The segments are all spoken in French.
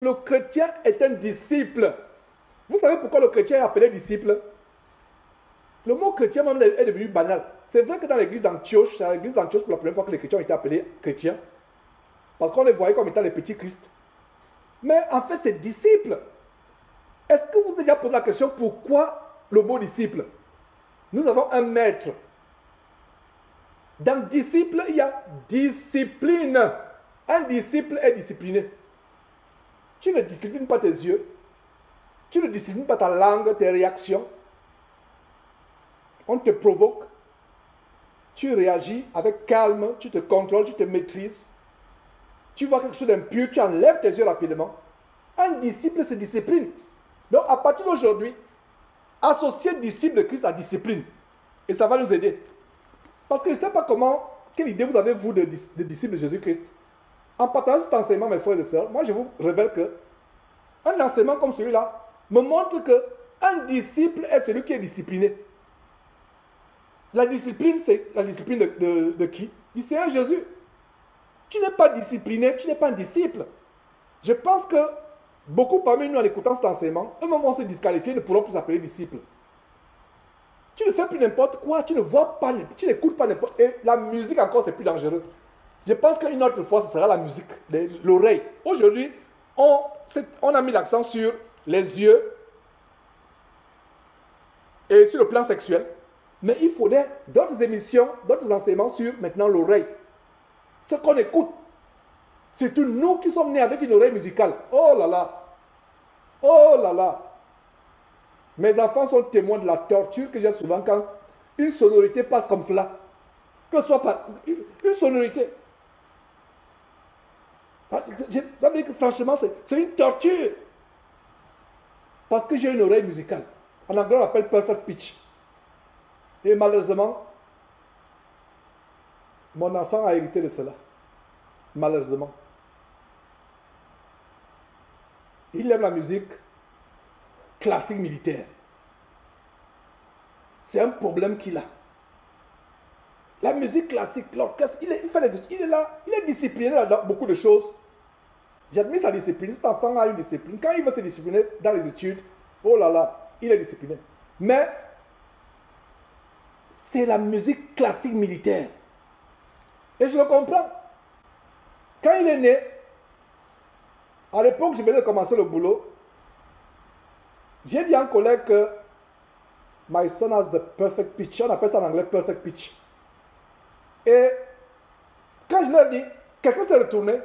Le chrétien est un disciple. Vous savez pourquoi le chrétien est appelé disciple? Le mot chrétien même est devenu banal. C'est vrai que dans l'église d'Antioche, c'est à l'église d'Antioche pour la première fois que les chrétiens ont été appelés chrétiens. Parce qu'on les voyait comme étant les petits Christ. Mais en fait, c'est disciple. Est-ce que vous avez déjà posé la question pourquoi le mot disciple? Nous avons un maître. Dans disciple, il y a discipline. Un disciple est discipliné. Tu ne disciplines pas tes yeux. Tu ne disciplines pas ta langue, tes réactions. On te provoque. Tu réagis avec calme. Tu te contrôles, tu te maîtrises. Tu vois quelque chose d'impur, tu enlèves tes yeux rapidement. Un disciple se discipline. Donc, à partir d'aujourd'hui, associer disciple de Christ à discipline. Et ça va nous aider. Parce que je ne sais pas quelle idée vous avez, vous, de disciple de Jésus-Christ. En partageant cet enseignement, mes frères et sœurs, moi, je vous révèle que un enseignement comme celui-là me montre que un disciple est celui qui est discipliné. La discipline, c'est la discipline de qui? Du Seigneur Jésus. Tu n'es pas discipliné, tu n'es pas un disciple. Je pense que beaucoup parmi nous, en écoutant cet enseignement, eux-mêmes vont se disqualifier, ne pourront plus s'appeler disciples. Tu ne fais plus n'importe quoi, tu ne vois pas, tu n'écoutes pas n'importe quoi. Et la musique encore, c'est plus dangereux. Je pense qu'une autre fois, ce sera la musique, l'oreille. Aujourd'hui, on a mis l'accent sur les yeux et sur le plan sexuel. Mais il faudrait d'autres émissions, d'autres enseignements sur maintenant l'oreille. Ce qu'on écoute. Surtout nous qui sommes nés avec une oreille musicale. Oh là là. Oh là là. Mes enfants sont témoins de la torture que j'ai souvent quand une sonorité passe comme cela. Que ce soit pas une sonorité. Ça veut dire que franchement, c'est une torture. Parce que j'ai une oreille musicale. En anglais, on l'appelle perfect pitch. Et malheureusement, mon enfant a hérité de cela. Malheureusement. Il aime la musique classique militaire. C'est un problème qu'il a. La musique classique, l'orchestre, il fait des études, il est là, il est discipliné dans beaucoup de choses. J'admire sa discipline. Cet enfant a une discipline. Quand il veut se discipliner dans les études, oh là là, il est discipliné. Mais c'est la musique classique militaire. Et je le comprends. Quand il est né, à l'époque, je venais de commencer le boulot, j'ai dit à un collègue que my son has the perfect pitch. On appelle ça en anglais perfect pitch. Et quand je leur dis, quelqu'un s'est retourné,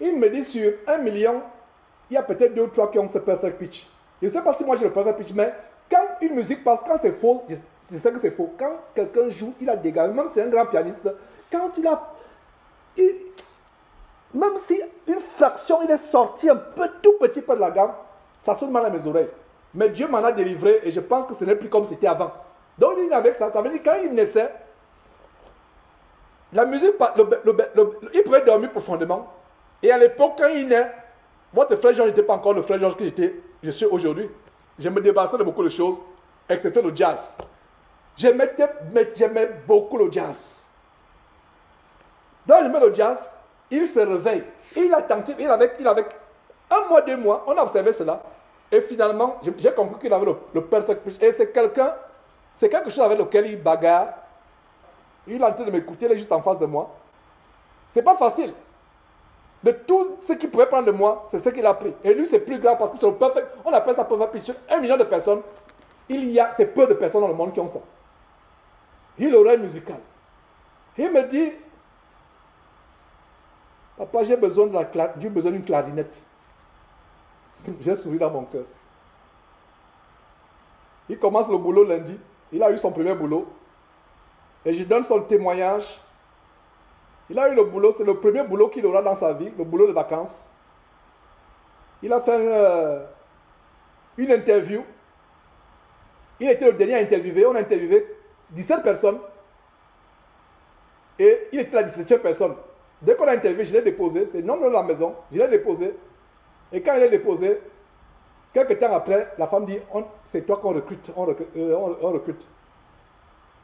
il me dit sur 1 million, il y a peut-être 2 ou 3 qui ont ce perfect pitch. Je ne sais pas si moi j'ai le perfect pitch, mais quand une musique passe, quand c'est faux, je sais que c'est faux. Quand quelqu'un joue, il a dégagé, même si c'est un grand pianiste, quand même si une fraction, il est sorti un peu, tout petit peu de la gamme, ça sonne mal à mes oreilles. Mais Dieu m'en a délivré et je pense que ce n'est plus comme c'était avant. Donc il est avec ça, ça veut dire quand il naissait, la musique, il pouvait dormir profondément. Et à l'époque, quand il naît, votre frère Georges n'était pas encore le frère Georges que je suis aujourd'hui. Je me débarrassais de beaucoup de choses, excepté le jazz. J'aimais beaucoup le jazz. Donc je mets le jazz, il se réveille. Il a tenté, il avait 1 mois, 2 mois, on a observé cela. Et finalement, j'ai compris qu'il avait le perfect pitch. Et c'est quelque chose avec lequel il bagarre. Il est en train de m'écouter, il est juste en face de moi. C'est pas facile. De tout ce qu'il pouvait prendre de moi, c'est ce qu'il a pris. Et lui, c'est plus grave parce que c'est le perfect. On appelle ça perfect pitch. 1 million de personnes. C'est peu de personnes dans le monde qui ont ça. Il a l'oreille musicale. Il me dit, papa, j'ai besoin d'une clarinette. J'ai souri dans mon cœur. Il commence le boulot lundi. Il a eu son premier boulot. Et je donne son témoignage. Il a eu le boulot, c'est le premier boulot qu'il aura dans sa vie, le boulot de vacances. Il a fait une interview. Il était le dernier à interviewer. On a interviewé 17 personnes. Et il était la 17e personne. Dès qu'on a interviewé, je l'ai déposé. C'est non de la maison. Je l'ai déposé. Et quand il est déposé, quelques temps après, la femme dit, c'est toi qu'on recrute. On recrute.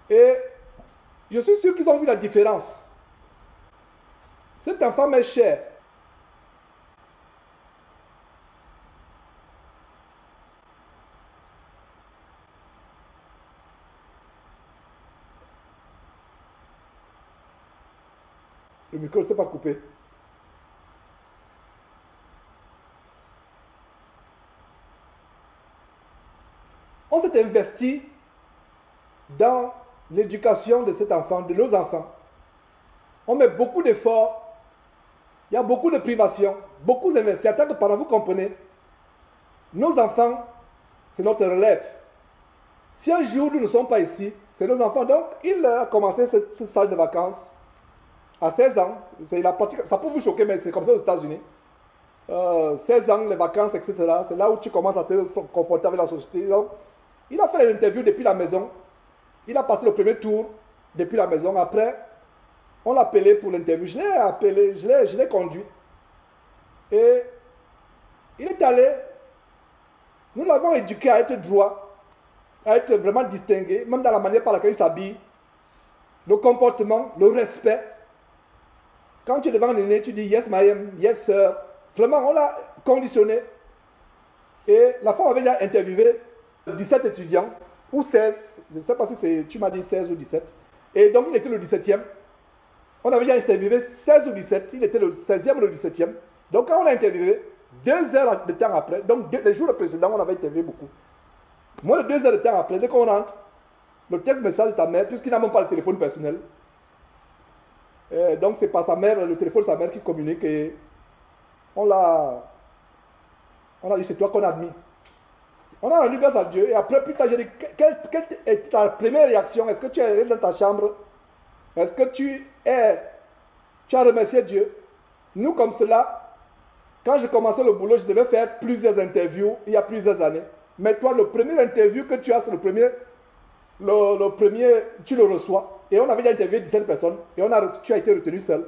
Et je suis sûr qu'ils ont vu la différence. Cet enfant m'est cher. Le micro ne s'est pas coupé. On s'est investi dans l'éducation de cet enfant, de nos enfants. On met beaucoup d'efforts. Il y a beaucoup de privations, beaucoup d'investissements. En tant que parents, vous comprenez, nos enfants, c'est notre relève. Si un jour nous ne sommes pas ici, c'est nos enfants. Donc, il a commencé ce stage de vacances à 16 ans. Ça peut vous choquer, mais c'est comme ça aux États-Unis. 16 ans, les vacances, etc. C'est là où tu commences à te confronter avec la société. Donc, il a fait l'interview depuis la maison. Il a passé le premier tour depuis la maison. Après, on l'a appelé pour l'interview. Je l'ai appelé, je l'ai conduit. Et il est allé. Nous l'avons éduqué à être droit, à être vraiment distingué, même dans la manière par laquelle il s'habille, le comportement, le respect. Quand tu es devant un aîné, tu dis yes, madame, yes, sir. Vraiment, on l'a conditionné. Et la femme avait déjà interviewé 17 étudiants, ou 16, je ne sais pas si tu m'as dit 16 ou 17. Et donc, il était le 17e. On avait déjà interviewé 16 ou 17, il était le 16e ou le 17e. Donc, quand on l'a interviewé, 2 heures de temps après, donc les jours précédents, on avait interviewé beaucoup. Moins de 2 heures de temps après, dès qu'on rentre, le texte message de ta mère, puisqu'il n'a même pas le téléphone personnel. Donc, c'est par sa mère, le téléphone de sa mère qui communique et on a dit, c'est toi qu'on a admis. On a rendu grâce à Dieu et après, plus tard, j'ai dit, quelle est ta première réaction? Est-ce que tu es allé dans ta chambre? Est-ce que tu as remercié Dieu? Nous, comme cela, quand j'ai commencé le boulot, je devais faire plusieurs interviews il y a plusieurs années. Mais toi, le premier interview que tu as, c'est le premier, tu le reçois. Et on avait déjà interviewé 17 personnes et tu as été retenu seul.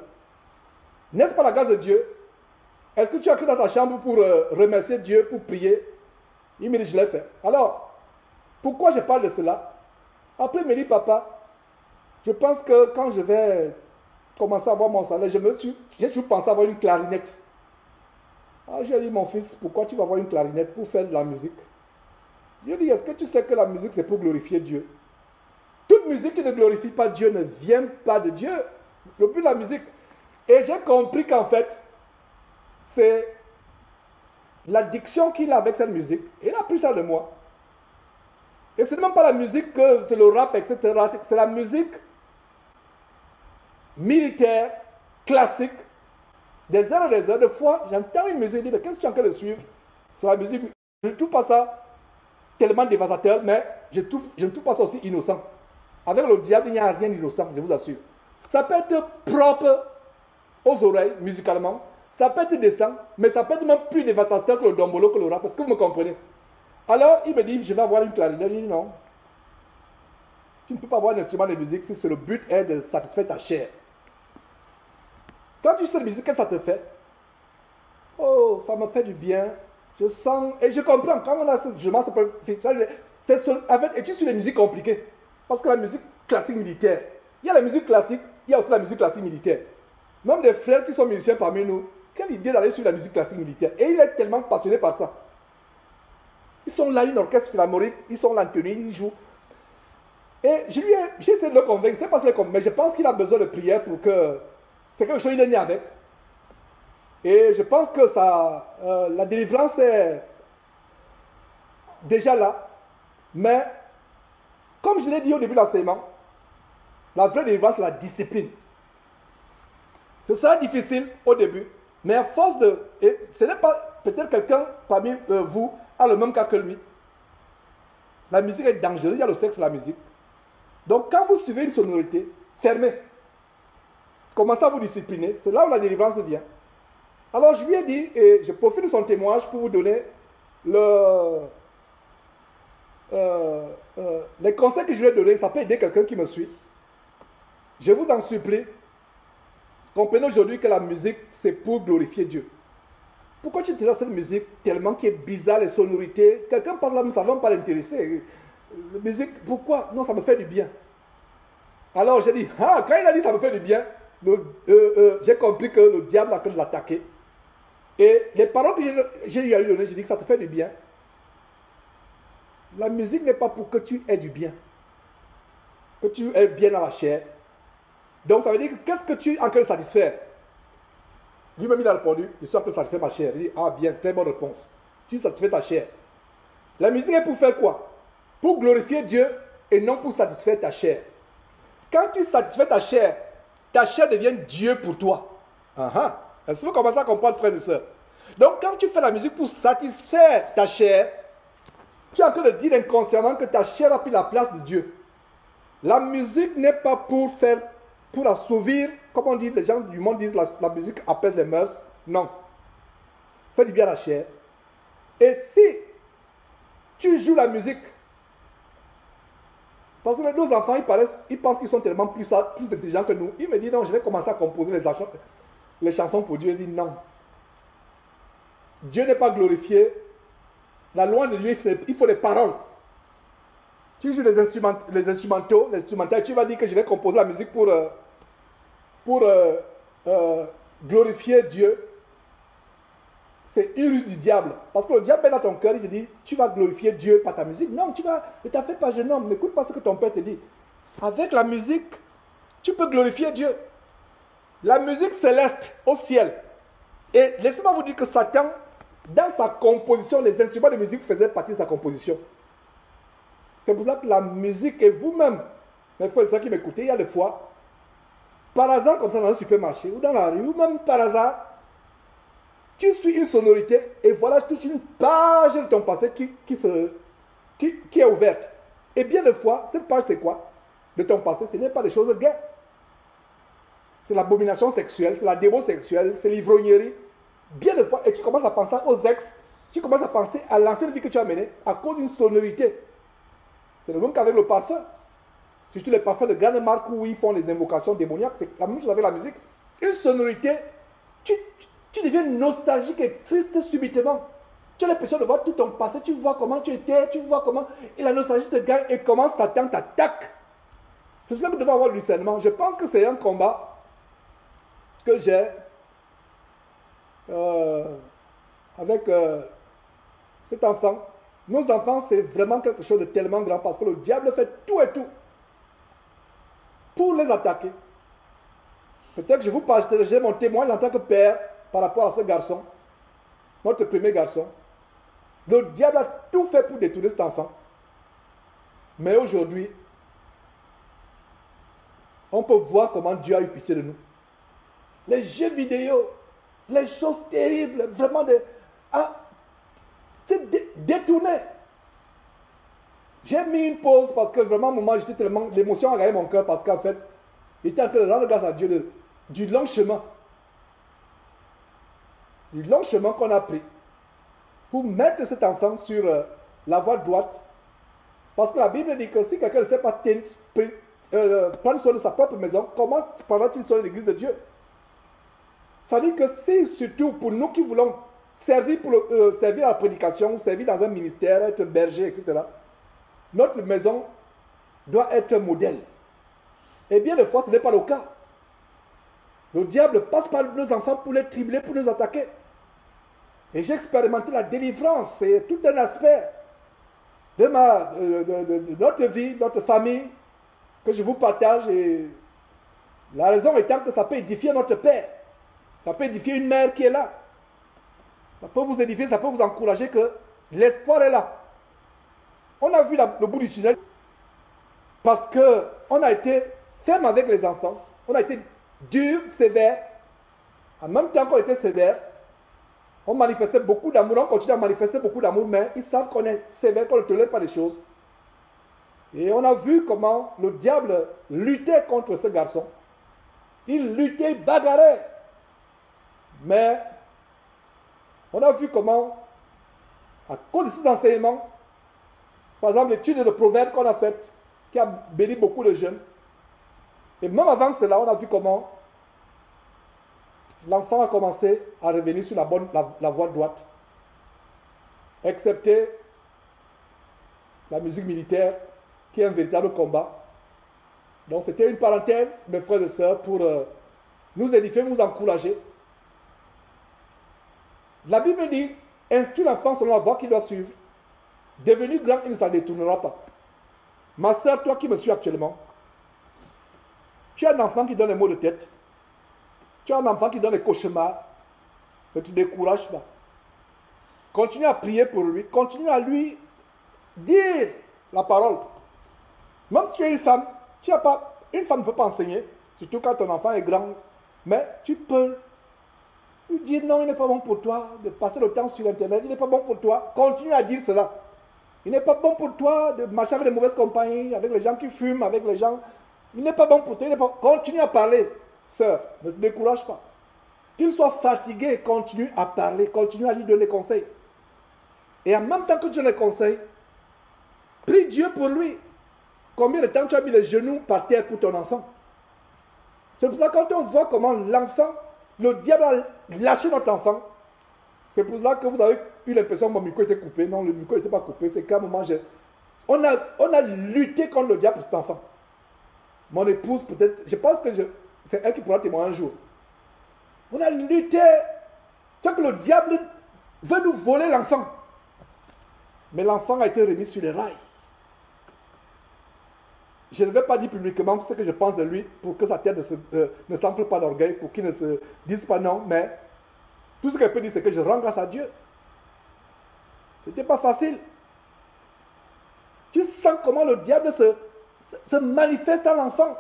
N'est-ce pas la grâce de Dieu? Est-ce que tu as cru dans ta chambre pour remercier Dieu, pour prier? Il me dit, je l'ai fait. Alors, pourquoi je parle de cela? Après, il me dit, papa, je pense que quand je vais commencer à avoir mon salaire, j'ai toujours pensé avoir une clarinette. Ah, j'ai dit, mon fils, pourquoi tu vas avoir une clarinette pour faire de la musique? J'ai dit, est-ce que tu sais que la musique, c'est pour glorifier Dieu? Toute musique qui ne glorifie pas Dieu ne vient pas de Dieu. Le but de la musique. Et j'ai compris qu'en fait, c'est l'addiction qu'il a avec cette musique. Et il a pris ça de moi. Et ce n'est même pas la musique que c'est le rap, etc. C'est la musique militaire, classique. Des heures et des heures de fois, j'entends une musique, je dis, mais qu'est-ce que tu es en train de suivre? C'est la musique. Je ne trouve pas ça tellement dévastateur, mais je ne trouve pas ça aussi innocent. Avec le diable, il n'y a rien d'innocent, je vous assure. Ça peut être propre aux oreilles, musicalement. Ça peut être décent, mais ça peut être même plus dévastateur que le dombolo, que le rap. Est-ce que vous me comprenez? Alors, il me dit, je vais avoir une clarinette. Je dis, non. Tu ne peux pas avoir un instrument de musique si le but est de satisfaire ta chair. Quand tu sais la musique, qu'est-ce que ça te fait? Oh, ça me fait du bien. Je sens, et je comprends, quand on a ce jugement, en fait, et tu suis les musiques compliquées. Parce que la musique classique militaire, il y a la musique classique, il y a aussi la musique classique militaire. Même des frères qui sont musiciens parmi nous, quelle idée d'aller sur la musique classique militaire. Et il est tellement passionné par ça. Ils sont là, une orchestre philharmonique, ils sont là en tenue, ils jouent. Et j'ai essayé de le convaincre, je ne sais pas si je le convainc, mais je pense qu'il a besoin de prière pour que c'est quelque chose qu'il est né avec. Et je pense que la délivrance est déjà là. Mais, comme je l'ai dit au début de l'enseignement, la vraie délivrance, c'est la discipline. Ce sera difficile au début, mais à force de... Et ce n'est pas... Peut-être quelqu'un parmi vous a le même cas que lui. La musique est dangereuse, il y a le sexe, la musique. Donc, quand vous suivez une sonorité, fermez. Commencez à vous discipliner. C'est là où la délivrance vient. Alors, je lui ai dit, et je profite de son témoignage pour vous donner les conseils que je lui ai donnés. Ça peut aider quelqu'un qui me suit. Je vous en supplie. Comprenez aujourd'hui que la musique, c'est pour glorifier Dieu. Pourquoi tu utilises cette musique tellement qui est bizarre, les sonorités? Quelqu'un parle là, mais ça ne va pas l'intéresser. La musique, pourquoi? Non, ça me fait du bien. Alors j'ai dit, quand il a dit ça me fait du bien, j'ai compris que le diable a pu l'attaquer. Et les paroles que j'ai lui données, j'ai dit que ça te fait du bien. La musique n'est pas pour que tu aies du bien. Que tu aies bien dans la chair. Donc ça veut dire que qu'est-ce que tu es en train de satisfaire? Lui-même, il a répondu, je suis en train de satisfaire ma chair. Il dit, ah bien, très bonne réponse. Tu satisfais ta chair. La musique est pour faire quoi? Pour glorifier Dieu et non pour satisfaire ta chair. Quand tu satisfais ta chair devient Dieu pour toi. Est-ce que vous commencez à comprendre, frères et sœurs? Donc, quand tu fais la musique pour satisfaire ta chair, tu es en train de dire inconsciemment que ta chair a pris la place de Dieu. La musique n'est pas pour assouvir, comme on dit, les gens du monde disent la musique apaise les mœurs. Non. Fais du bien à la chair. Et si tu joues la musique, parce que nos enfants, ils pensent qu'ils sont tellement plus intelligents que nous. Ils me disent non, je vais commencer à composer les chansons pour Dieu. Je dis non. Dieu n'est pas glorifié. La loi de Dieu, il faut les paroles. Tu joues les instrumentaux, tu vas dire que je vais composer la musique pour glorifier Dieu. C'est une ruse du diable. Parce que le diable est dans ton cœur, il te dit, tu vas glorifier Dieu par ta musique. Non, ne t'en fais pas, jeune homme, n'écoute pas ce que ton père te dit. Avec la musique, tu peux glorifier Dieu. La musique céleste au ciel. Et laissez-moi vous dire que Satan, dans sa composition, les instruments de musique faisaient partie de sa composition. C'est pour ça que la musique et vous-même, mes frères et sœurs qui m'écoutez, il y a des fois, par hasard comme ça dans un supermarché ou dans la rue, ou même par hasard, tu suis une sonorité et voilà toute une page de ton passé qui est ouverte. Et bien des fois, cette page c'est quoi? De ton passé, ce n'est pas des choses gaies. C'est l'abomination sexuelle, c'est la débauche sexuelle, c'est l'ivrognerie. Bien des fois, et tu commences à penser aux ex, tu commences à penser à l'ancienne vie que tu as menée à cause d'une sonorité. C'est le même qu'avec le parfum. Surtout les parfums de grande marque où ils font les invocations démoniaques, c'est la même chose avec la musique. Une sonorité, tu deviens nostalgique et triste subitement. Tu as l'impression de voir tout ton passé, tu vois comment tu étais, tu vois comment... Et la nostalgie te gagne et comment Satan t'attaque. C'est pour ça que nous devons avoir le discernement. Je pense que c'est un combat que j'ai avec cet enfant. Nos enfants, c'est vraiment quelque chose de tellement grand parce que le diable fait tout et tout pour les attaquer. Peut-être que je vous partagerai mon témoignage en tant que père par rapport à ce garçon, notre premier garçon. Le diable a tout fait pour détourner cet enfant. Mais aujourd'hui, on peut voir comment Dieu a eu pitié de nous. Les jeux vidéo, les choses terribles, vraiment détourné. J'ai mis une pause parce que vraiment, moment, j'étais tellement... L'émotion a gagné mon cœur parce qu'en fait, il était en train de rendre grâce à Dieu du long chemin. Du long chemin qu'on a pris pour mettre cet enfant sur la voie droite. Parce que la Bible dit que si quelqu'un ne sait pas prendre soin de sa propre maison, comment prendra-t-il soin de l'église de Dieu? Ça dit que si, surtout pour nous qui voulons servir à la prédication, servir dans un ministère, être berger, etc., notre maison doit être modèle. Et bien des fois, ce n'est pas le cas. Le diable passe par nos enfants pour les tribler, pour nous attaquer. Et j'ai expérimenté la délivrance, c'est tout un aspect de notre vie, notre famille, que je vous partage. Et la raison étant que ça peut édifier notre père. Ça peut édifier une mère qui est là. Ça peut vous édifier, ça peut vous encourager que l'espoir est là. On a vu le bout du tunnel parce qu'on a été ferme avec les enfants. On a été dur, sévère. En même temps qu'on était sévère, on manifestait beaucoup d'amour. On continue à manifester beaucoup d'amour, mais ils savent qu'on est sévère, qu'on ne tolère pas les choses. Et on a vu comment le diable luttait contre ce garçon. Il luttait, il bagarrait. Mais on a vu comment, à cause de ces enseignements, par exemple l'étude de Proverbes qu'on a faite, qui a béni beaucoup de jeunes, et même avant cela, on a vu comment l'enfant a commencé à revenir sur la voie droite, excepté la musique militaire, qui est un véritable combat. Donc c'était une parenthèse, mes frères et sœurs, pour nous édifier, nous encourager. La Bible dit, instruis l'enfant selon la voie qu'il doit suivre. Devenu grand, il ne s'en détournera pas. Ma soeur, toi qui me suis actuellement, tu as un enfant qui donne les maux de tête. Tu as un enfant qui donne les cauchemars. Ne te décourage pas. Continue à prier pour lui. Continue à lui dire la parole. Même si tu es une femme, une femme ne peut pas enseigner, surtout quand ton enfant est grand. Mais tu peux lui dire non, il n'est pas bon pour toi de passer le temps sur Internet. Il n'est pas bon pour toi. Continue à dire cela. Il n'est pas bon pour toi de marcher avec les mauvaises compagnies, avec les gens qui fument, avec les gens. Il n'est pas bon pour toi. Continue à parler. Sœur, ne te décourage pas. Qu'il soit fatigué, continue à parler, continue à lui donner des conseils. Et en même temps que tu donnes les conseils, prie Dieu pour lui. Combien de temps tu as mis les genoux par terre pour ton enfant? C'est pour ça que quand on voit comment l'enfant, le diable a lâché notre enfant, c'est pour ça que vous avez eu l'impression que mon micro était coupé. Non, le micro n'était pas coupé. C'est qu'à un moment, on a lutté contre le diable pour cet enfant. Mon épouse, peut-être, je pense que c'est elle qui pourra témoigner un jour. On a lutté. Tu vois que le diable veut nous voler l'enfant. Mais l'enfant a été remis sur les rails. Je ne vais pas dire publiquement ce que je pense de lui pour que sa tête ne s'enfle pas d'orgueil, pour qu'il ne se dise pas non, mais tout ce que je peux dire, c'est que je rends grâce à Dieu. Ce n'était pas facile. Tu sens comment le diable se manifeste à l'enfant.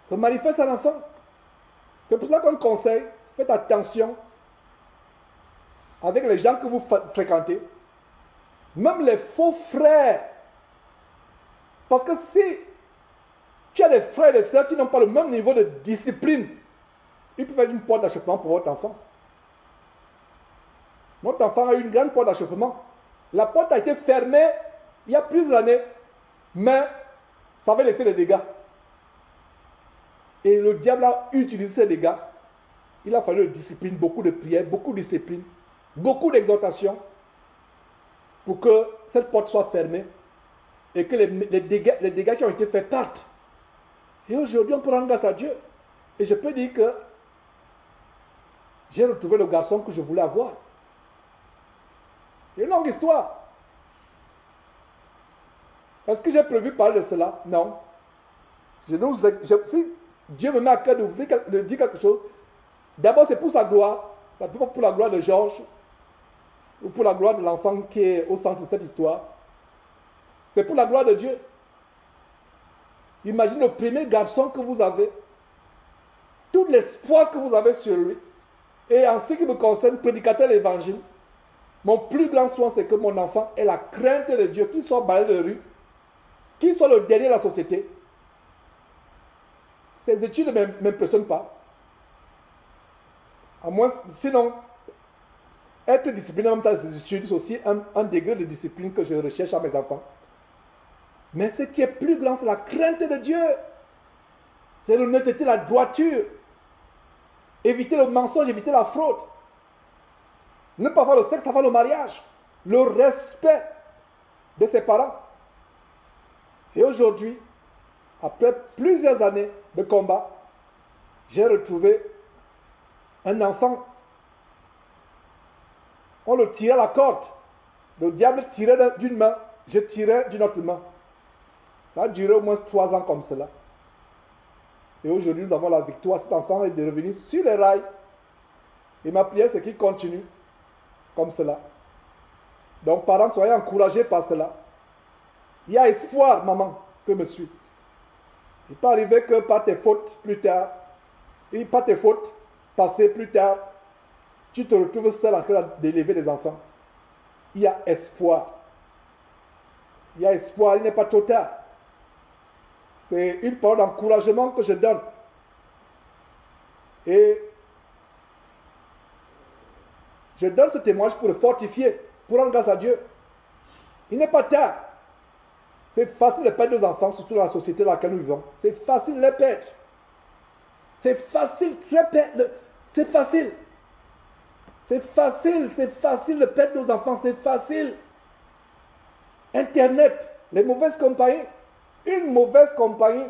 Se manifeste à l'enfant. C'est pour ça qu'on conseille, faites attention avec les gens que vous fréquentez. Même les faux frères. Parce que si tu as des frères et des sœurs qui n'ont pas le même niveau de discipline, ils peuvent faire une porte d'achoppement pour votre enfant. Votre enfant a eu une grande porte d'achoppement. La porte a été fermée il y a plusieurs années, mais ça va laisser des dégâts. Et le diable a utilisé ces dégâts. Il a fallu de discipline, beaucoup de prières, beaucoup de discipline, beaucoup d'exhortations pour que cette porte soit fermée et que les dégâts qui ont été faits partent. Et aujourd'hui, on peut rendre grâce à Dieu. Et je peux dire que j'ai retrouvé le garçon que je voulais avoir. C'est une longue histoire. Est-ce que j'ai prévu parler de cela? Non. Si Dieu me met à cœur de dire quelque chose, d'abord c'est pour sa gloire. Ça ne peut pas pour la gloire de Georges ou pour la gloire de l'enfant qui est au centre de cette histoire. C'est pour la gloire de Dieu. Imaginez le premier garçon que vous avez, tout l'espoir que vous avez sur lui. Et en ce qui me concerne, prédicateur de l'évangile, mon plus grand soin, c'est que mon enfant ait la crainte de Dieu, qu'il soit balayé de rue, qu'il soit le dernier de la société. Ces études ne m'impressionnent pas. À moins, sinon, être discipliné en même temps des études, c'est aussi un degré de discipline que je recherche à mes enfants. Mais ce qui est plus grand, c'est la crainte de Dieu. C'est l'honnêteté, la droiture. Éviter le mensonge, éviter la fraude. Ne pas avoir le sexe avant le mariage. Le respect de ses parents. Et aujourd'hui, après plusieurs années de combat, j'ai retrouvé un enfant. On le tirait à la corde. Le diable tirait d'une main, je tirais d'une autre main. Ça a duré au moins 3 ans comme cela. Et aujourd'hui, nous avons la victoire. Cet enfant est revenu sur les rails. Et ma prière, c'est qu'il continue comme cela. Donc, parents, soyez encouragés par cela. Il y a espoir, maman, que me suit. Il peut arriver que par tes fautes plus tard, et par tes fautes passées plus tard, tu te retrouves seul en train d'élever les enfants. Il y a espoir. Il y a espoir, il n'est pas trop tard. C'est une parole d'encouragement que je donne. Et je donne ce témoignage pour le fortifier, pour rendre grâce à Dieu. Il n'est pas tard. C'est facile de perdre nos enfants, surtout dans la société dans laquelle nous vivons. C'est facile de les perdre. C'est facile, c'est facile. C'est facile de perdre nos enfants, c'est facile. Internet, les mauvaises compagnies, une mauvaise compagnie.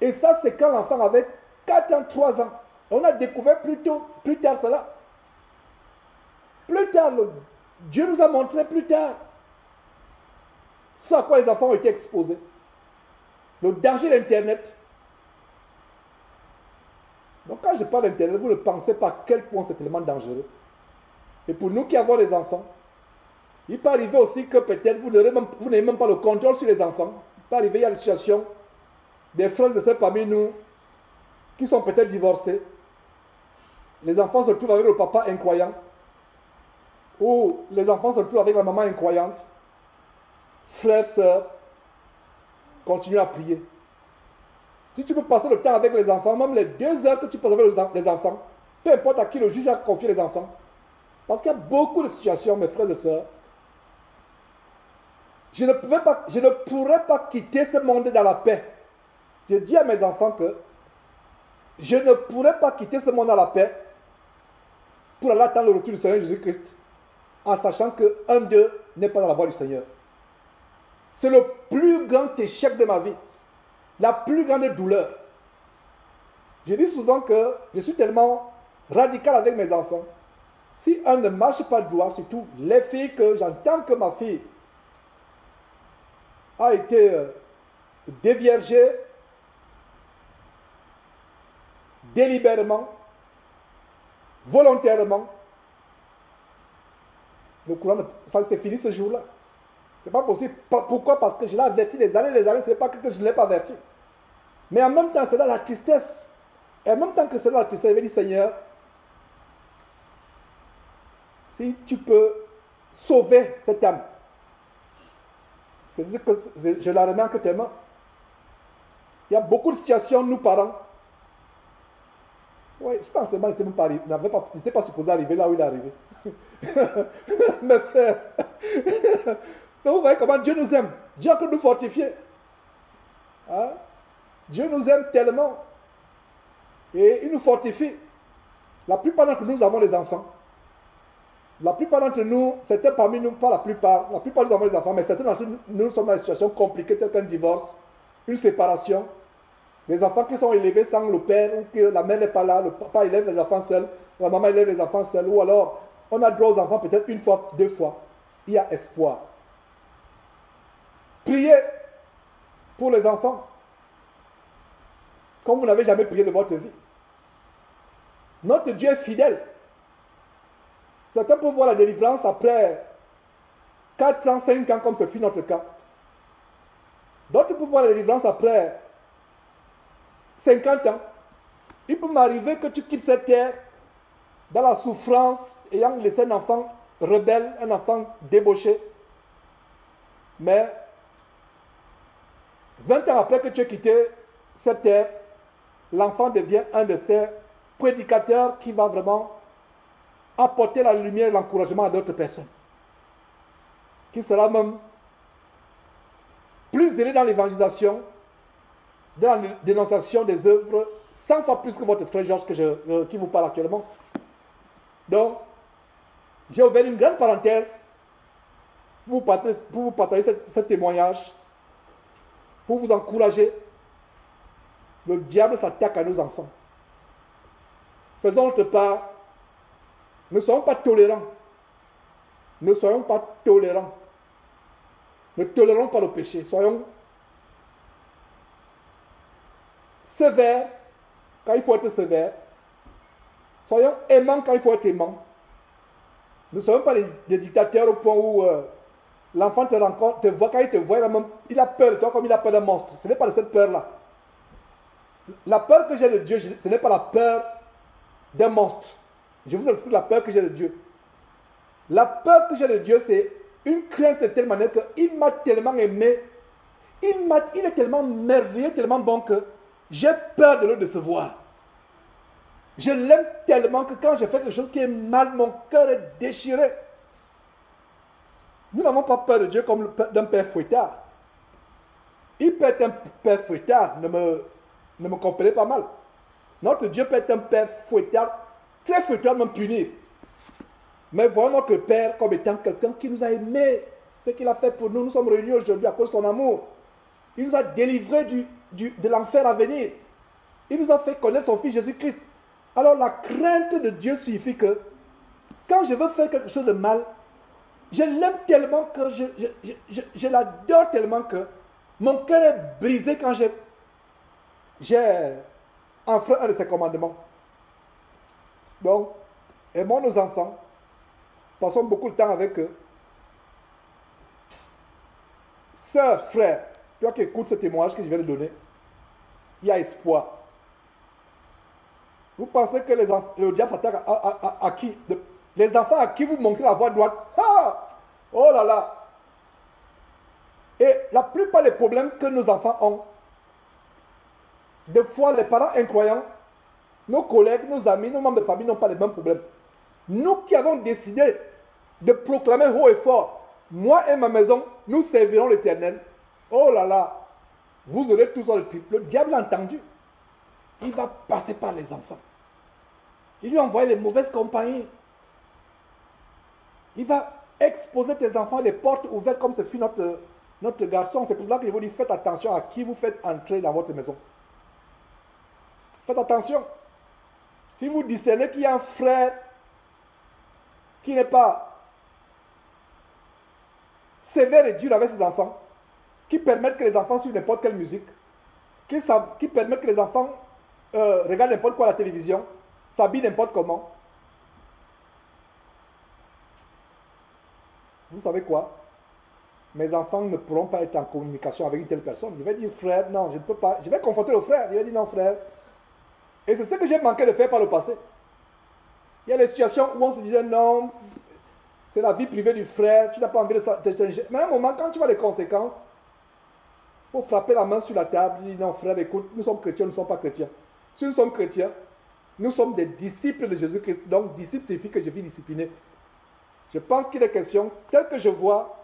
Et ça, c'est quand l'enfant avait 4 ans, 3 ans. On a découvert plus tard cela. Plus tard, Dieu nous a montré plus tard. C'est à quoi les enfants ont été exposés. Le danger d'Internet. Donc quand je parle d'Internet, vous ne pensez pas à quel point c'est tellement dangereux. Et pour nous qui avons des enfants, il peut arriver aussi que peut-être vous n'avez même pas le contrôle sur les enfants. Il peut arriver, il y a des situations, des frères et sœurs parmi nous qui sont peut-être divorcés. Les enfants se retrouvent avec le papa incroyant. Ou les enfants se retrouvent avec la maman incroyante. Frères, sœurs, continuez à prier. Si tu peux passer le temps avec les enfants, même les 2 heures que tu passes avec les enfants, peu importe à qui le juge a confié les enfants. Parce qu'il y a beaucoup de situations, mes frères et sœurs. Je ne pourrais pas quitter ce monde dans la paix. Je dis à mes enfants que je ne pourrais pas quitter ce monde dans la paix pour aller attendre le retour du Seigneur Jésus-Christ en sachant qu'un d'eux n'est pas dans la voie du Seigneur. C'est le plus grand échec de ma vie. La plus grande douleur. Je dis souvent que je suis tellement radical avec mes enfants. Si un ne marche pas droit, surtout les filles que j'entends que ma fille a été déviergée délibérément, volontairement, le courant, ça c'est fini ce jour-là. C'est pas possible. Pourquoi? Parce que je l'ai averti des années, ce n'est pas que je ne l'ai pas averti. Mais en même temps, c'est là la tristesse. Et en même temps que c'est là la tristesse, je vais dire, Seigneur, si tu peux sauver cette âme, c'est-à-dire que je la remets entre tes mains. Il y a beaucoup de situations, nous parents. Oui, cet enseignement n'était pas supposé arriver là où il est arrivé. Mes frères. Donc vous voyez comment Dieu nous aime. Dieu a pu nous fortifier. Hein? Dieu nous aime tellement. Et il nous fortifie. La plupart d'entre nous avons des enfants. La plupart d'entre nous, certains parmi nous, pas la plupart nous avons des enfants, mais certains d'entre nous sommes dans des situations compliquées telles qu'un divorce, une séparation. Les enfants qui sont élevés sans le père, ou que la mère n'est pas là, le papa élève les enfants seuls, la maman élève les enfants seuls, ou alors on a droit aux enfants peut-être une fois, 2 fois. Il y a espoir. Priez pour les enfants comme vous n'avez jamais prié de votre vie. Notre Dieu est fidèle. Certains peuvent voir la délivrance après 4 ans, 5 ans, comme ce fut notre cas. D'autres peuvent voir la délivrance après 50 ans. Il peut m'arriver que tu quittes cette terre dans la souffrance, ayant laissé un enfant rebelle, un enfant débauché. Mais 20 ans après que tu aies quitté cette terre, l'enfant devient un de ces prédicateurs qui va vraiment apporter la lumière et l'encouragement à d'autres personnes. Qui sera même plus zélé dans l'évangélisation, dans la dénonciation des œuvres, 100 fois plus que votre frère Georges qui vous parle actuellement. Donc, j'ai ouvert une grande parenthèse pour vous partager ce témoignage, pour vous encourager. Le diable s'attaque à nos enfants. Faisons notre part. Ne soyons pas tolérants. Ne soyons pas tolérants. Ne tolérons pas le péché. Soyons sévères quand il faut être sévère. Soyons aimants quand il faut être aimants. Ne soyons pas des dictateurs au point où l'enfant te rencontre, te voit, quand il te voit, il a peur de toi comme il a peur d'un monstre. Ce n'est pas de cette peur-là. La peur que j'ai de Dieu, ce n'est pas la peur d'un monstre. Je vous explique la peur que j'ai de Dieu. La peur que j'ai de Dieu, c'est une crainte de telle manière qu'il m'a tellement aimé. Il est tellement merveilleux, tellement bon que j'ai peur de le décevoir. Je l'aime tellement que quand je fais quelque chose qui est mal, mon cœur est déchiré. Nous n'avons pas peur de Dieu comme d'un père fouettard. Il peut être un père fouettard, ne me comprenez pas mal. Notre Dieu peut être un père fouettard, très fouettard, même punir. Mais voyons notre Père comme étant quelqu'un qui nous a aimés. Ce qu'il a fait pour nous, nous sommes réunis aujourd'hui à cause de son amour. Il nous a délivrés de l'enfer à venir. Il nous a fait connaître son Fils Jésus-Christ. Alors la crainte de Dieu signifie que quand je veux faire quelque chose de mal, je l'aime tellement que je l'adore tellement que mon cœur est brisé quand j'ai enfreint un de ses commandements. Donc, aimons nos enfants. Passons beaucoup de temps avec eux. Sœur, frère, toi qui écoutes ce témoignage que je viens de donner, il y a espoir. Vous pensez que le diable s'attaque à qui? Les enfants à qui vous montrez la voie droite. Ah! Oh là là! Et la plupart des problèmes que nos enfants ont, des fois les parents incroyants, nos collègues, nos amis, nos membres de famille n'ont pas les mêmes problèmes. Nous qui avons décidé de proclamer haut et fort, moi et ma maison, nous servirons l'Éternel. Oh là là! Vous aurez tout ça le triple. Le diable a entendu. Il va passer par les enfants. Il lui envoie les mauvaises compagnies. Il va exposer tes enfants à des portes ouvertes comme ce fut notre garçon. C'est pour ça que je vous dis, faites attention à qui vous faites entrer dans votre maison. Faites attention. Si vous discernez qu'il y a un frère qui n'est pas sévère et dur avec ses enfants, qui permettent que les enfants suivent n'importe quelle musique, qui permettent que les enfants regardent n'importe quoi à la télévision, s'habillent n'importe comment. Vous savez quoi? Mes enfants ne pourront pas être en communication avec une telle personne. Je vais dire, frère, non, je ne peux pas. Je vais confronter le frère. Il va dire, non, frère. Et c'est ce que j'ai manqué de faire par le passé. Il y a des situations où on se disait, non, c'est la vie privée du frère, tu n'as pas envie de ça. Mais à un moment, quand tu vois les conséquences, il faut frapper la main sur la table et dire, non, frère, écoute, nous sommes chrétiens, nous ne sommes pas chrétiens. Si nous sommes chrétiens, nous sommes des disciples de Jésus-Christ. Donc, disciple signifie que je vis discipliné. Je pense qu'il est question, tel que je vois,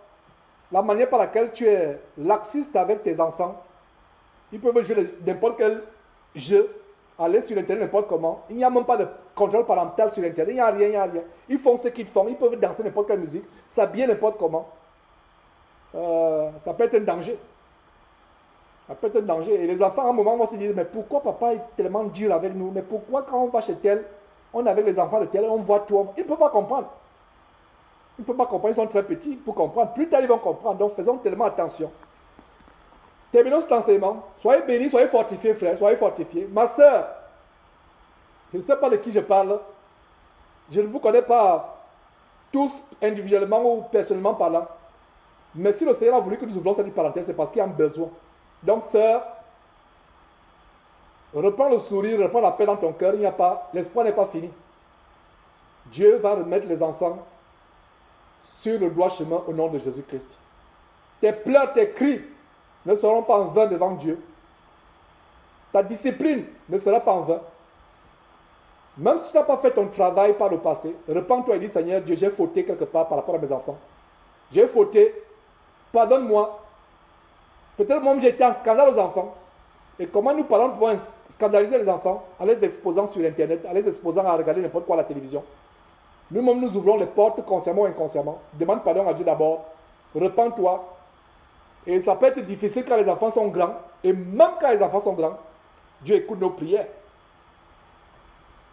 la manière par laquelle tu es laxiste avec tes enfants, ils peuvent jouer n'importe quel jeu, aller sur Internet n'importe comment. Il n'y a même pas de contrôle parental sur Internet. Il n'y a rien, il n'y a rien. Ils font ce qu'ils font. Ils peuvent danser n'importe quelle musique, s'habiller n'importe comment. Ça peut être un danger. Ça peut être un danger. Et les enfants, à un moment, vont se dire, mais pourquoi papa est tellement dur avec nous? Mais pourquoi quand on va chez tel, on est avec les enfants de tel, on voit tout. Ils ne peuvent pas comprendre. Ils ne peuvent pas comprendre. Ils sont très petits pour comprendre. Plus tard, ils vont comprendre. Donc, faisons tellement attention. Terminons cet enseignement. Soyez bénis, soyez fortifiés, frères. Soyez fortifiés. Ma soeur, je ne sais pas de qui je parle. Je ne vous connais pas tous individuellement ou personnellement parlant. Mais si le Seigneur a voulu que nous ouvrons cette parenthèse, c'est parce qu'il y a un besoin. Donc, sœur, reprends le sourire, reprends la paix dans ton cœur. L'espoir n'est pas fini. Dieu va remettre les enfants sur le droit chemin au nom de Jésus-Christ. Tes pleurs, tes cris ne seront pas en vain devant Dieu. Ta discipline ne sera pas en vain. Même si tu n'as pas fait ton travail par le passé, repens-toi et dis, Seigneur Dieu, j'ai fauté quelque part par rapport à mes enfants. J'ai fauté. Pardonne-moi. Peut-être moi j'ai été un scandale aux enfants. Et comment nous parlons pouvons scandaliser les enfants en les exposant sur Internet, en les exposant à regarder n'importe quoi à la télévision. Nous-mêmes, nous ouvrons les portes consciemment ou inconsciemment. Demande pardon à Dieu d'abord. Repends-toi. Et ça peut être difficile quand les enfants sont grands. Et même quand les enfants sont grands, Dieu écoute nos prières.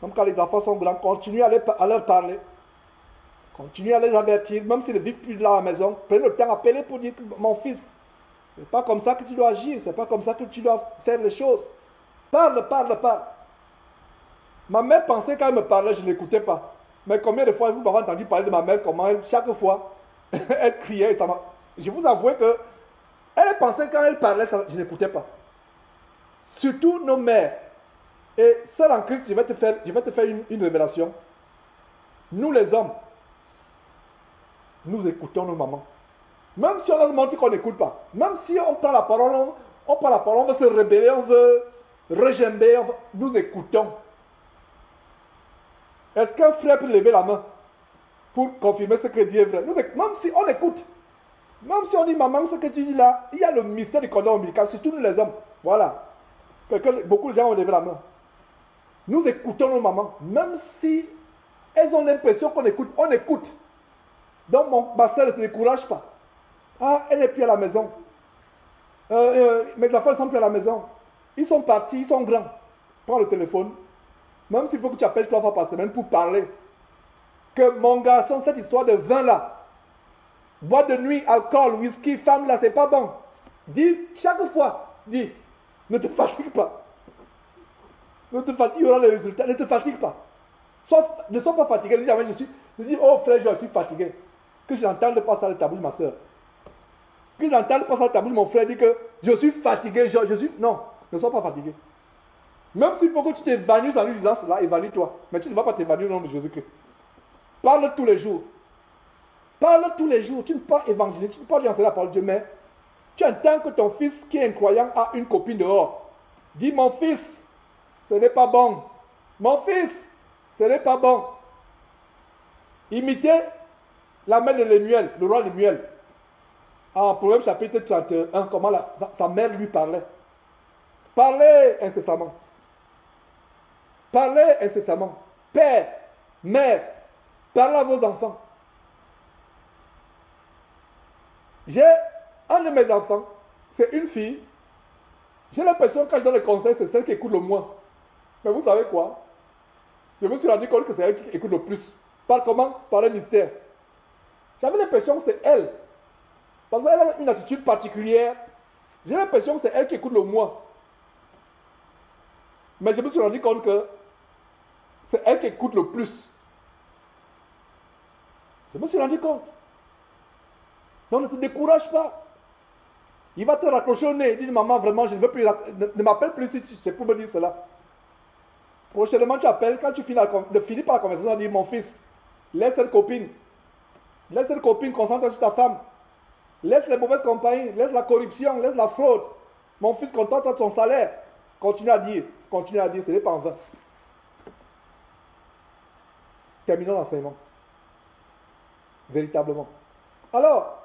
Même quand les enfants sont grands, continue à leur parler. Continue à les avertir. Même s'ils ne vivent plus là à la maison, prenez le temps, appelez pour dire que mon fils, ce n'est pas comme ça que tu dois agir. Ce n'est pas comme ça que tu dois faire les choses. Parle, parle, parle. Ma mère pensait quand elle me parlait, je ne l'écoutais pas. Mais combien de fois vous m'avez entendu parler de ma mère, comment elle, chaque fois, elle criait. Et je vous avoue que elle pensait quand elle parlait, je n'écoutais pas. Surtout nos mères. Et seul en Christ, je vais te faire une révélation. Nous les hommes, nous écoutons nos mamans. Même si on leur montre qu'on n'écoute pas. Même si on prend la parole, on veut se rebeller, on veut regimber, nous écoutons. Est-ce qu'un frère peut lever la main pour confirmer ce que Dieu est vrai? Même si on écoute, même si on dit, maman, ce que tu dis là, il y a le mystère du cordon ombilical, surtout nous les hommes. Voilà. Beaucoup de gens ont levé la main. Nous écoutons nos mamans, même si elles ont l'impression qu'on écoute, on écoute. Donc ma soeur ne te décourage pas. Ah, elle n'est plus à la maison. Mes enfants ne sont plus à la maison. Ils sont partis, ils sont grands. Prends le téléphone. Même s'il faut que tu appelles 3 fois par semaine pour parler. Que mon garçon, cette histoire de vin là, boîte de nuit, alcool, whisky, femme là, c'est pas bon. Dis, chaque fois, dis, ne te fatigue pas. Ne te fatigue, il y aura les résultats. Ne te fatigue pas. Ne sois pas fatigué. Je dis, oh frère, je suis fatigué. Que je n'entende pas ça de ta bouche, ma soeur. Que je n'entende pas ça de ta bouche, mon frère, dit que je suis fatigué. Non, ne sois pas fatigué. Même s'il faut que tu t'évanouisses en lui disant cela, évanouis-toi. Mais tu ne vas pas t'évanouir au nom de Jésus-Christ. Parle tous les jours. Parle tous les jours. Tu ne peux pas évangéliser, tu ne peux pas lui enseigner la parole de Dieu, mais tu entends que ton fils qui est incroyant a une copine dehors. Dis, mon fils, ce n'est pas bon. Mon fils, ce n'est pas bon. Imitez la mère de Lemuel, le roi Lemuel. En Proverbe chapitre 31, comment sa mère lui parlait. Parlez incessamment. Parlez incessamment. Père, mère, parlez à vos enfants. J'ai un de mes enfants, c'est une fille. J'ai l'impression que quand je donne le conseil, c'est celle qui écoute le moins. Mais vous savez quoi? Je me suis rendu compte que c'est elle qui écoute le plus. Par comment? Par le mystère. J'avais l'impression que c'est elle. Parce qu'elle a une attitude particulière. J'ai l'impression que c'est elle qui écoute le moins. Mais je me suis rendu compte que c'est elle qui écoute le plus. Je me suis rendu compte. Donc ne te décourage pas. Il va te raccrocher au nez. Il dit, maman, vraiment, je ne veux plus. Ne m'appelle plus si c'est pour me dire cela. Prochainement, tu appelles. Quand tu finis par la conversation, tu dis, mon fils, laisse cette copine. Laisse cette copine, concentre-toi sur ta femme. Laisse les mauvaises compagnies, laisse la corruption, laisse la fraude. Mon fils, contente-toi de ton salaire. Continue à dire, ce n'est pas en vain. Terminons l'enseignement. Véritablement. Alors,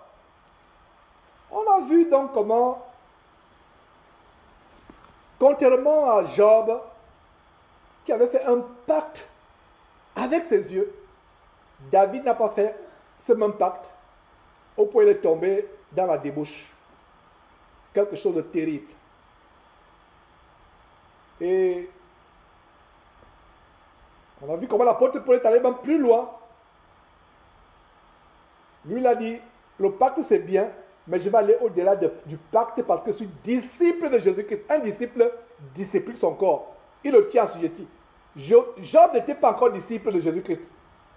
on a vu donc comment, contrairement à Job, qui avait fait un pacte avec ses yeux, David n'a pas fait ce même pacte au point de tomber dans la débauche. Quelque chose de terrible. Et on a vu comment l'apôtre Paul est allé même plus loin. Lui, il a dit, le pacte c'est bien, mais je vais aller au-delà du pacte parce que je suis disciple de Jésus-Christ. Un disciple discipline son corps. Il le tient assujetti. Job n'était pas encore disciple de Jésus-Christ.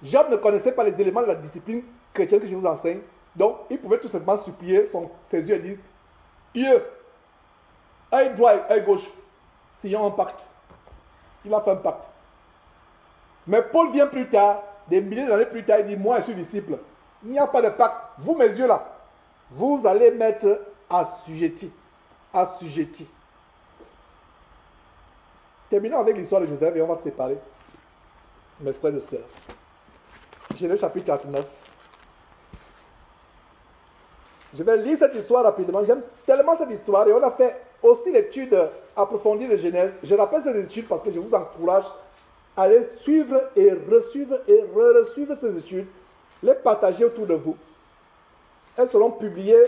Job ne connaissait pas les éléments de la discipline chrétienne que je vous enseigne. Donc, il pouvait tout simplement supplier ses yeux et dire, Dieu, œil droit et œil gauche, signons un pacte. Il a fait un pacte. Mais Paul vient plus tard, des milliers d'années plus tard, il dit, moi je suis disciple. Il n'y a pas de pacte. Vous, mes yeux là, vous allez mettre assujetti. Assujetti. Terminons avec l'histoire de Joseph et on va se séparer. Mes frères et sœurs. Genèse chapitre 39. Je vais lire cette histoire rapidement. J'aime tellement cette histoire et on a fait aussi l'étude approfondie de Genèse. Je rappelle ces études parce que je vous encourage à aller suivre et re-suivre et re-suivre ces études, les partager autour de vous. Elles seront publiées,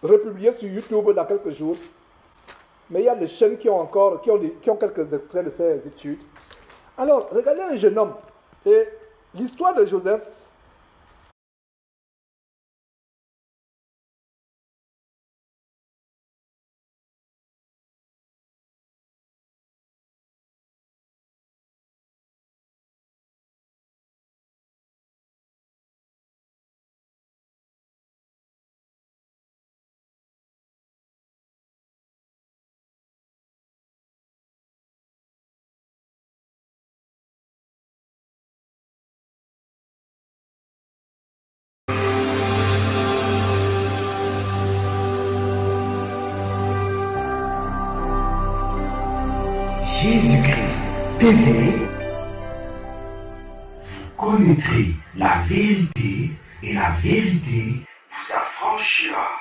republiées sur YouTube dans quelques jours. Mais il y a des chaînes qui ont quelques extraits de ces études. Alors, regardez un jeune homme. Et l'histoire de Joseph, Jésus-Christ TV, vous connaîtrez la vérité et la vérité vous affranchira.